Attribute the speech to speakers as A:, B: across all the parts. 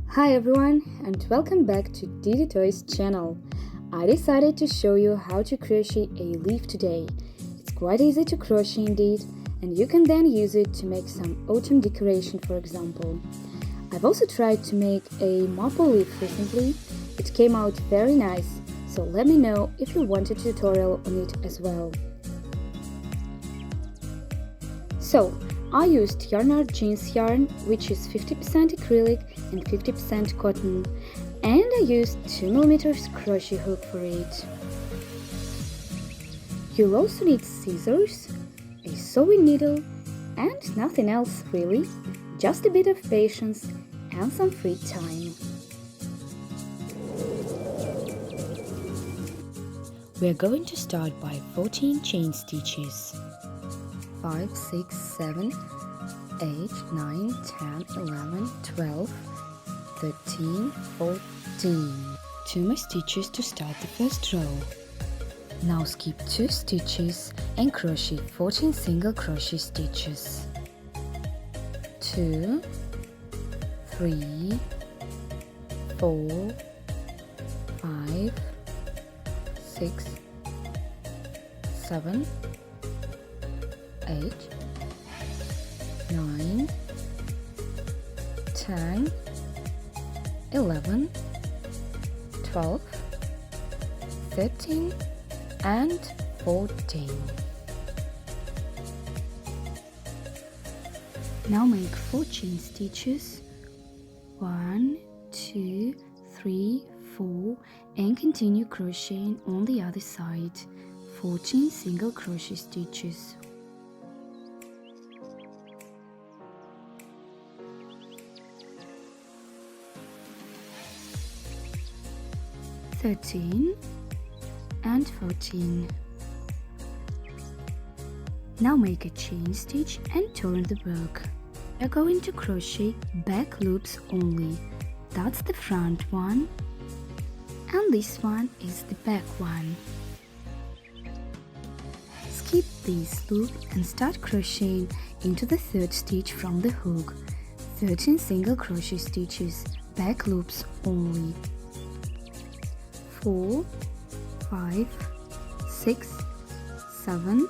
A: Hi everyone, and welcome back to DidyToys channel. I decided to show you how to crochet a leaf today. It's quite easy to crochet indeed, and you can then use it to make some autumn decoration, for example. I've also tried to make a maple leaf recently. It came out very nice, so let me know if you want a tutorial on it as well. So, I used Yarn Art jeans yarn, which is 50% acrylic and 50% cotton, and I used 2mm crochet hook for it. You'll also need scissors, a sewing needle, and nothing else really, just a bit of patience and some free time.
B: We are going to start by 14 chain stitches.
A: 5, 6, 7, 8, 9, 10, 11, 12, 13, 14.
B: 2 more stitches to start the first row.
A: Now skip 2 stitches and crochet 14 single crochet stitches. 2, 3, 4, 5, 6, 7, 8, 9, 10, 11, 12, 13, and 14. Now make 4 chain stitches. 1, 2, 3, 4, and continue crocheting on the other side. 14 single crochet stitches. 13 and 14. Now make a chain stitch and turn the work. We're going to crochet back loops only. That's the front one, and this one is the back one. Skip this loop and start crocheting into the third stitch from the hook. 13 single crochet stitches, back loops only. 4, 5, 6, 7,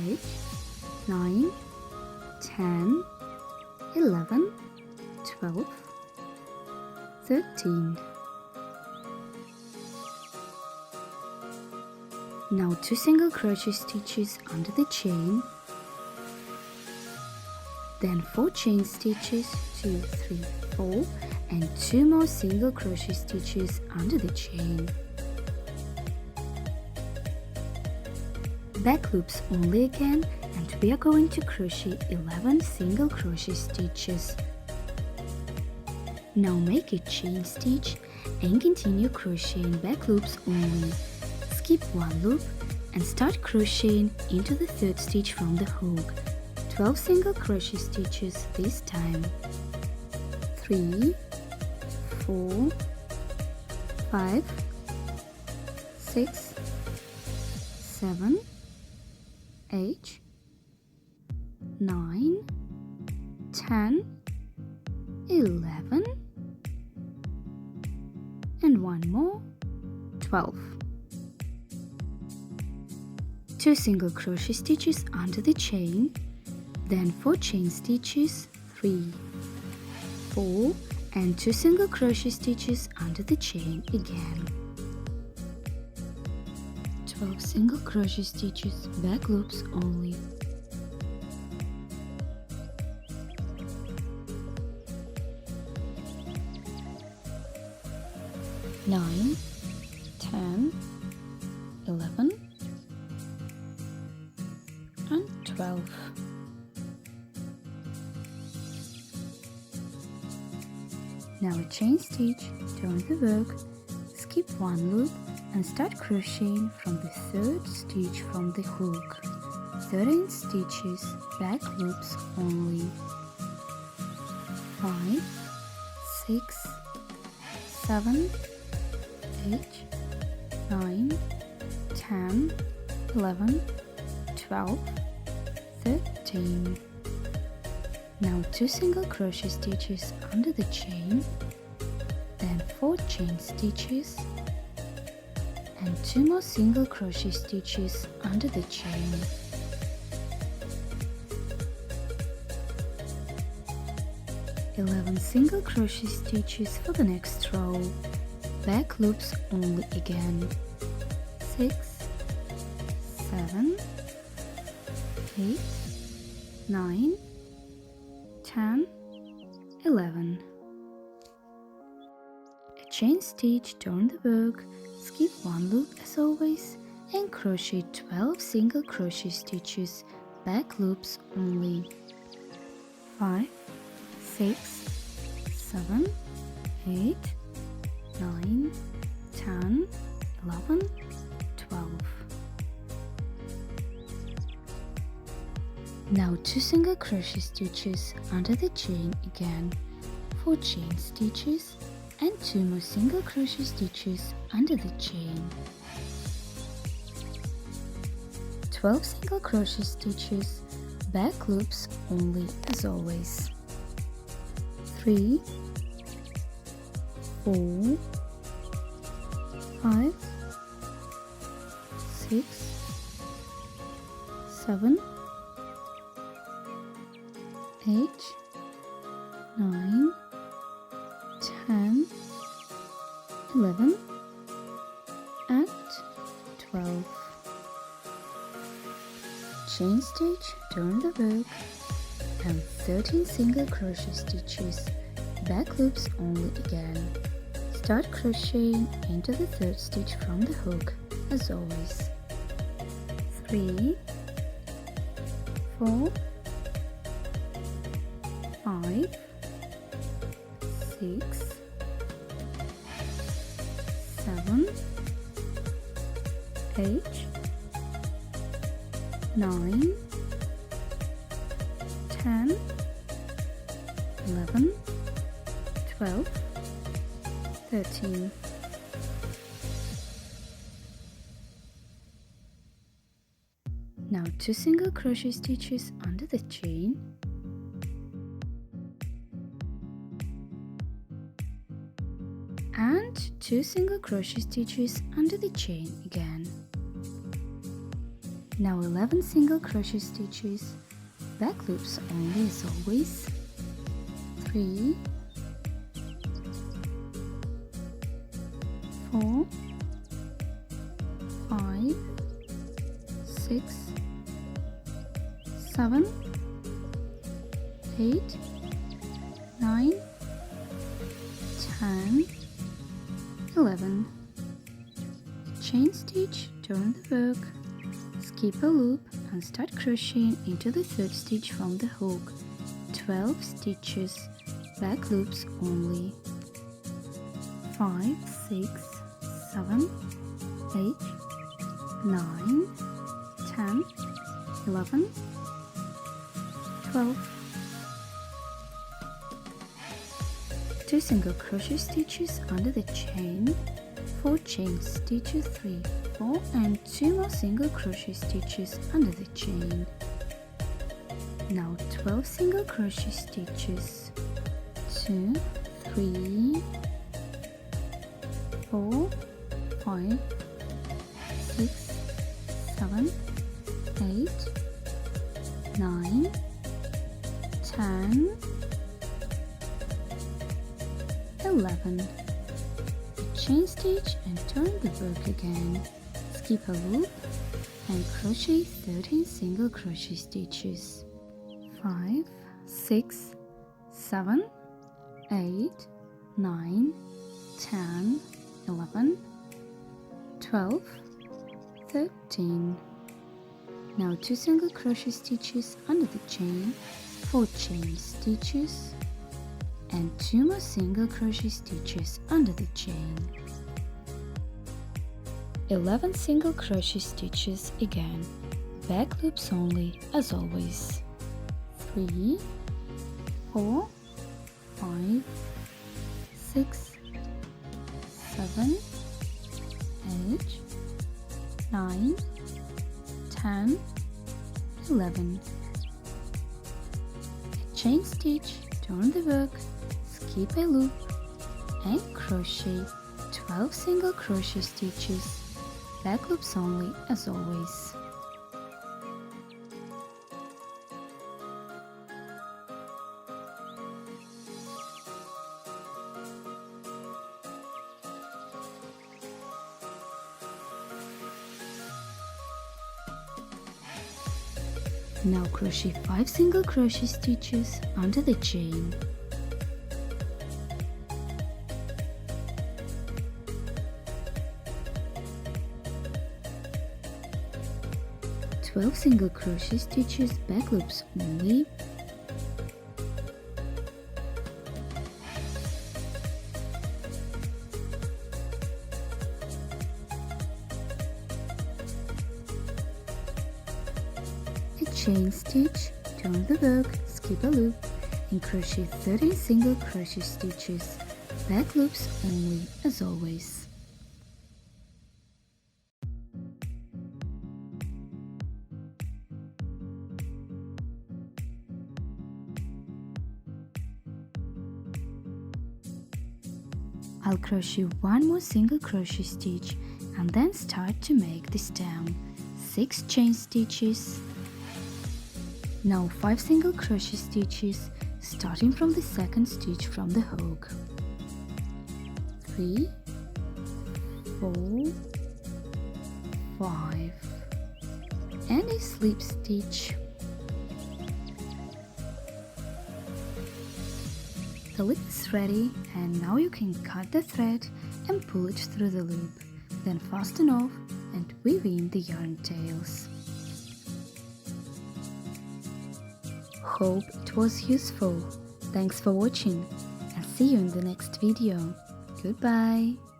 A: 8, 9, 10, 11, 12, 13. Now 2 single crochet stitches under the chain, then 4 chain stitches, 2, 3, 4, and 2 more single crochet stitches under the chain. Back loops only again, and we are going to crochet 11 single crochet stitches. Now make a chain stitch and continue crocheting back loops only. Skip 1 loop and start crocheting into the third stitch from the hook. 12 single crochet stitches this time. 3, 4, 5, 6, 7, 8, 9, 10, 11, and one more, 12. 2 single crochet stitches under the chain, then 4 chain stitches, 3, 4, and 2 single crochet stitches under the chain again. 12 single crochet stitches, back loops only. Nine, 10, 11, and 12. Now a chain stitch, turn the work, skip 1 loop and start crocheting from the third stitch from the hook. 13 stitches, back loops only. 5, 6, 7, 8, 9, 10, 11, 12, 13. Now 2 single crochet stitches under the chain, then 4 chain stitches and 2 more single crochet stitches under the chain. Single crochet stitches for the next row, back loops only again. 6, 7, 8, 9, 10, 11. A chain stitch, turn the work, skip 1 loop as always, and crochet 12 single crochet stitches, back loops only. 5, 6, 7, 8, 9, 10, 11, 12. Now 2 single crochet stitches under the chain again, 4 chain stitches and 2 more single crochet stitches under the chain. 12 single crochet stitches, back loops only as always. 3, 4, 5, 6, 7, 8, 9, 10, 11, and 12. Chain stitch, turn the work, and 13 single crochet stitches, back loops only again. Start crocheting into the 3rd stitch from the hook as always. 3, 4, 5, 6, 7, 8, 9, 10, 11, 12, 13. Now 2 single crochet stitches under the chain, and 2 single crochet stitches under the chain again. Now 11 single crochet stitches, back loops only as always. 3, 4, 5, 6, 7, 8, 9, 10, 11. Chain stitch, turn the work, skip a loop and start crocheting into the 3rd stitch from the hook. 12 stitches, back loops only. 5, 6, 7, 8, 9, 10, 11, 12. 2 single crochet stitches under the chain, 4 chain stitches, 3, 4 and 2 more single crochet stitches under the chain. Now 12 single crochet stitches, 2, 3, 4, 5, 6, 7, 8, 9, 10, 11. Chain stitch and turn the work again. Skip a loop and crochet 13 single crochet stitches. 5, 6, 7, 8, 9, 10, 11, 12, 13. Now 2 single crochet stitches under the chain, 4 chain stitches and 2 more single crochet stitches under the chain. 11 single crochet stitches again, back loops only as always. 3, 4, 5, 6, 7, 8, 9, 10, 11. chain stitch, turn the work, skip a loop and crochet 12 single crochet stitches, back loops only as always. Now crochet 5 single crochet stitches under the chain. Single crochet stitches, back loops only. A chain stitch, turn the work, skip a loop and crochet 13 single crochet stitches, back loops only as always. I'll crochet one more single crochet stitch and then start to make the stem. 6 chain stitches. Now 5 single crochet stitches starting from the second stitch from the hook. 3, 4, 5 and a slip stitch. The loop is ready and now you can cut the thread and pull it through the loop, then fasten off and weave in the yarn tails. Hope it was useful. Thanks for watching and see you in the next video. Goodbye!